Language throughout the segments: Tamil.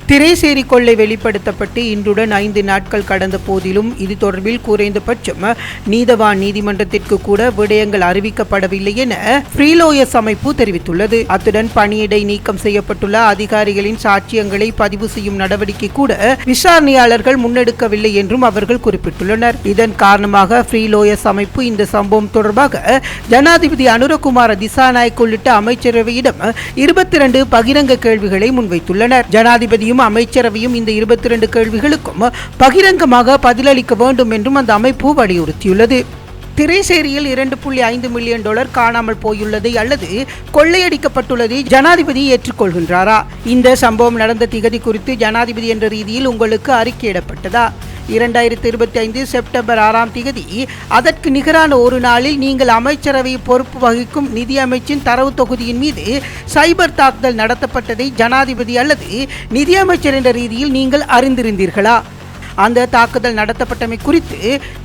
திரைசேரி கொள்ளை வெளிப்படுத்தப்பட்டு இன்றுடன் 5 நாட்கள் கடந்த போதிலும் இது தொடர்பில் குறைந்தபட்சம் நீதவான் நீதிமன்றத்திற்கு கூட விடயங்கள் அறிவிக்கப்படவில்லை என ஃப்ரீலோயர்ஸ் அமைப்பு தெரிவித்துள்ளது. அத்துடன் பணியிடை நீக்கம் செய்யப்பட்டுள்ள அதிகாரிகளின் சாட்சியங்களை பதிவு செய்யும் நடவடிக்கை கூட விசாரணையாளர்கள் முன்னெடுக்கவில்லை என்றும் அவர்கள் குறிப்பிட்டுள்ளனர். இதன் காரணமாக ஃப்ரீலோயர்ஸ் அமைப்பு இந்த சம்பவம் தொடர்பாக ஜனாதிபதி அனுரகுமார திசாநாயக்க உள்ளிட்ட அமைச்சரவையிடம் 22 பகிரங்க கேள்விகளை முன்வைத்துள்ளனர். ஜனாதிபதியும் அமைச்சரவையும் இந்த 22 கேள்விகளுக்கும் பகிரங்கமாக பதிலளிக்க வேண்டும் என்றும் அந்த அமைப்பு வலியுறுத்தியுள்ளது. திரைசேரியில் $2.5 மில்லியன் காணாமல் போயுள்ளதை அல்லது கொள்ளையடிக்கப்பட்டுள்ளதை ஜனாதிபதி ஏற்றுக்கொள்கின்றாரா? இந்த சம்பவம் நடந்த திகதி குறித்து ஜனாதிபதி என்ற ரீதியில் உங்களுக்கு அறிக்கையிடப்பட்டதா? 2025 செப்டம்பர் 6ஆம் தேதி அதற்கு நிகரான ஒரு நாளில் நீங்கள் அமைச்சரவை பொறுப்பு வகிக்கும் நிதி அமைச்சின் தரவு தொகுதியின் மீது சைபர் தாக்குதல் நடத்தப்பட்டதை ஜனாதிபதி அல்லது நிதியமைச்சர் என்ற ரீதியில் நீங்கள் அறிந்திருந்தீர்களா? அந்த தாக்குதல் நடத்தப்பட்டமை குறித்து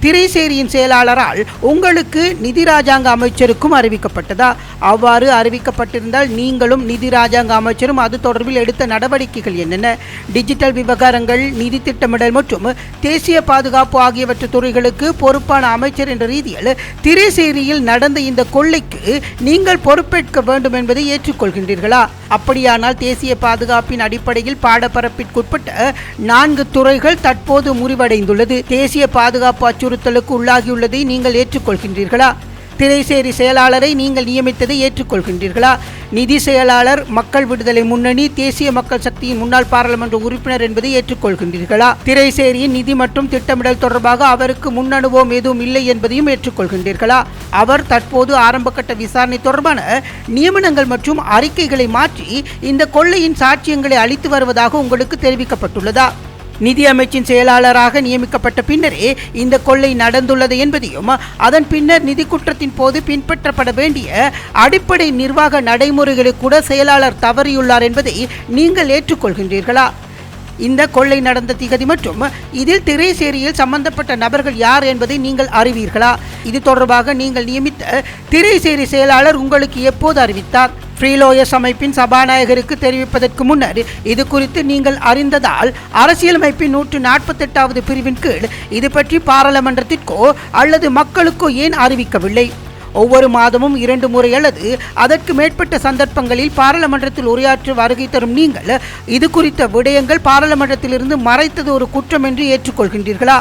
திரைசேரியின் செயலாளரால் உங்களுக்கு நிதி ராஜாங்க அமைச்சருக்கும் அறிவிக்கப்பட்டதா? அவ்வாறு அறிவிக்கப்பட்டிருந்தால் நீங்களும் நிதி ராஜாங்க அமைச்சரும் அது தொடர்பில் எடுத்த நடவடிக்கைகள் என்னென்ன? டிஜிட்டல் விவகாரங்கள், நிதி திட்டமிடல் மற்றும் தேசிய பாதுகாப்பு ஆகியவற்றை துறைகளுக்கு பொறுப்பான அமைச்சர் என்ற ரீதியில் திரைசேரியில் நடந்த இந்த கொள்ளைக்கு நீங்கள் பொறுப்பேற்க வேண்டும் என்பதை ஏற்றுக்கொள்கின்றீர்களா? அப்படியானால் தேசிய பாதுகாப்பின் அடிப்படையில் பாடப்பரப்பிற்குட்பட்ட 4 துறைகள் தற்போது முறிவடைந்துள்ளது. தேசிய பாதுகாப்பு அச்சுறுத்தலுக்கு உள்ளாகியுள்ளதை நீங்கள் ஏற்றுக்கொள்கின்றீர்களா? திரைசேரி செயலாளரை நீங்கள் நியமித்ததை ஏற்றுக்கொள்கின்றீர்களா? நிதி செயலாளர் மக்கள் விடுதலை முன்னணி தேசிய மக்கள் சக்தியின் முன்னாள் பாராளுமன்ற உறுப்பினர் என்பதை ஏற்றுக்கொள்கின்றீர்களா? திரைசேரியின் நிதி மற்றும் திட்டமிடல் தொடர்பாக அவருக்கு முன் அனுபவம் எதுவும் இல்லை என்பதையும் ஏற்றுக்கொள்கின்றீர்களா? அவர் தற்போது ஆரம்பகட்ட விசாரணை தொடர்பான நியமனங்கள் மற்றும் அறிக்கைகளை மாற்றி இந்த கொள்ளையின் சாட்சியங்களை அளித்து வருவதாக உங்களுக்கு தெரிவிக்கப்பட்டுள்ளதா? நிதி அமைச்சின் செயலாளராக நியமிக்கப்பட்ட பின்னரே இந்த கொள்ளை நடந்துள்ளது என்பதையும் அதன் பின்னர் நிதி குற்றத்தின் போது பின்பற்றப்பட வேண்டிய அடிப்படை நிர்வாக நடைமுறைகளை கூட செயலாளர் தவறியுள்ளார் என்பதை நீங்கள் ஏற்றுக்கொள்கின்றீர்களா? இந்த கொள்ளை நடந்த திகதி மற்றும் இதில் திரைசேரியில் சம்பந்தப்பட்ட நபர்கள் யார் என்பதை நீங்கள் அறிவீர்களா? இது தொடர்பாக நீங்கள் நியமித்த திரைசேரி செயலாளர் உங்களுக்கு எப்போது அறிவித்தார்? ஃப்ரீலோயர்ஸ் அமைப்பின் சபாநாயகருக்கு தெரிவிப்பதற்கு முன்னர் இது குறித்து நீங்கள் அறிந்ததால் அரசியலமைப்பின் 148வது பிரிவின் கீழ் இது பற்றி பாராளுமன்றத்திற்கோ அல்லது மக்களுக்கோ ஏன் அறிவிக்கவில்லை? ஒவ்வொரு மாதமும் 2 முறை அல்லது அதற்கு மேற்பட்ட சந்தர்ப்பங்களில் பாராளுமன்றத்தில் உரையாற்ற வருகை தரும் நீங்கள் இது குறித்த விடயங்கள் பாராளுமன்றத்திலிருந்து மறைத்தது ஒரு குற்றம் என்று ஏற்றுக்கொள்கின்றீர்களா?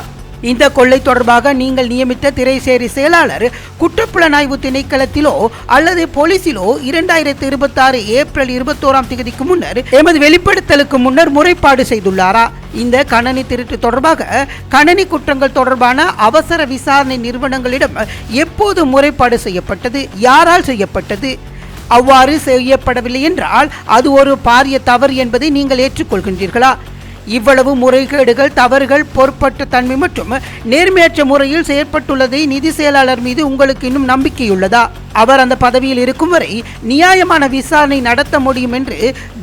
இந்த கொள்ளை தொடர்பாக நீங்கள் நியமித்த திரைசேரி செயலாளர் குற்றப்புலனாய்வு திணைக்களத்திலோ அல்லது போலீசிலோ 2026 ஏப்ரல் 21ஆம் தேதிக்கு முன்னர் எமது வெளிப்படுத்தலுக்கு முன்னர் முறைப்பாடு செய்துள்ளாரா? இந்த கணனி திருட்டு தொடர்பாக கணனி குற்றங்கள் தொடர்பான அவசர விசாரணை நிறுவனங்களிடம் எப்போது முறைப்பாடு செய்யப்பட்டது? யாரால் செய்யப்பட்டது? அவ்வாறு செய்யப்படவில்லை என்றால் அது ஒரு பாரிய தவறு என்பதை நீங்கள் ஏற்றுக்கொள்கின்றீர்களா? இவ்வளவு முறைகேடுகள், தவறுகள், பொறுப்பற்ற தன்மை மற்றும் நேர்மையற்ற முறையில் செயற்பட்டுள்ளதை நிதி செயலாளர் மீது உங்களுக்கு இன்னும் நம்பிக்கையுள்ளதா? அவர் அந்த பதவியில் இருக்கும் வரை நியாயமான விசாரணை நடத்த முடியும் என்று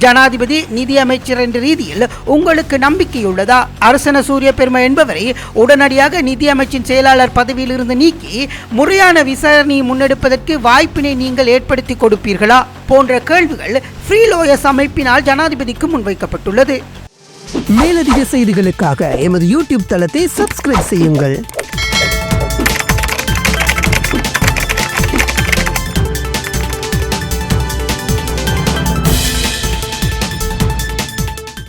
ஜனாதிபதி, நிதி அமைச்சர் என்ற ரீதியில் உங்களுக்கு நம்பிக்கையுள்ளதா? அரசன சூரிய பெருமை என்பவரை உடனடியாக நிதி அமைச்சின் செயலாளர் பதவியில் இருந்து நீக்கி முறையான விசாரணையை முன்னெடுப்பதற்கு வாய்ப்பினை நீங்கள் ஏற்படுத்தி கொடுப்பீர்களா? போன்ற கேள்விகள் ஃப்ரீலோயர்ஸ் அமைப்பினால் ஜனாதிபதிக்கு முன்வைக்கப்பட்டுள்ளது. மேலதிக செய்திகளுக்காக எமது யூடியூப் தளத்தை சப்ஸ்கிரைப் செய்யுங்கள்.